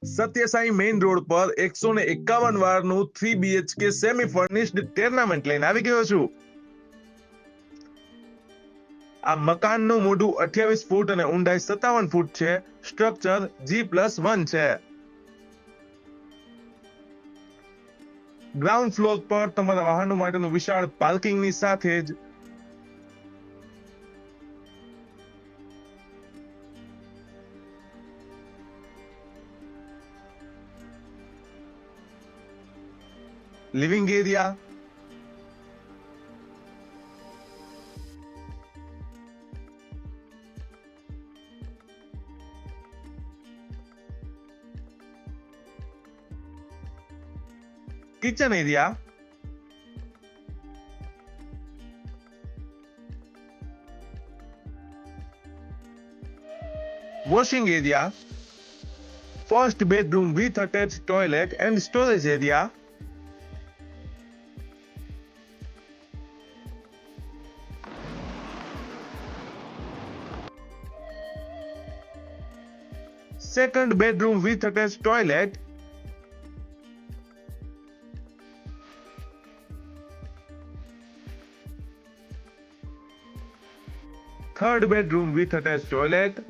Sathya Sai main road પર 151 વારનું 3 BHK semi furnished tenement લઈને આવી ગયો છું. આ મકાનનું મોઢું 28 ફૂટ અને ઊંડાઈ 57 ફૂટ છે. સ્ટ્રક્ચર G+1 છે. ગ્રાઉન્ડ ફ્લોર પર તમારા વાહનો માટેનું વિશાળ પાર્કિંગની સાથે જ living area, kitchen area, washing area, first bedroom with attach toilet and storage area, second bedroom with attached toilet, third bedroom with attached toilet.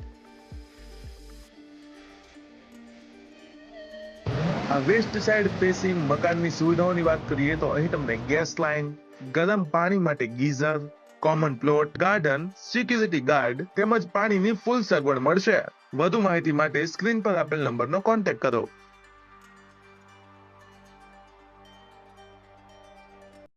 આ વેસ્ટ સાઇડ ફેસિંગ મકાનની સુવિધાઓની વાત કરીએ તો અહીં તમને ગેસ લાઇન, ગરમ પાણી માટે geyser, common plot, garden, security guard તેમજ પાણીની ફૂલ સગવડ મળશે. વધુ માહિતી માટે સ્ક્રીન પર આપેલ નંબરનો કોન્ટેક્ટ કરો.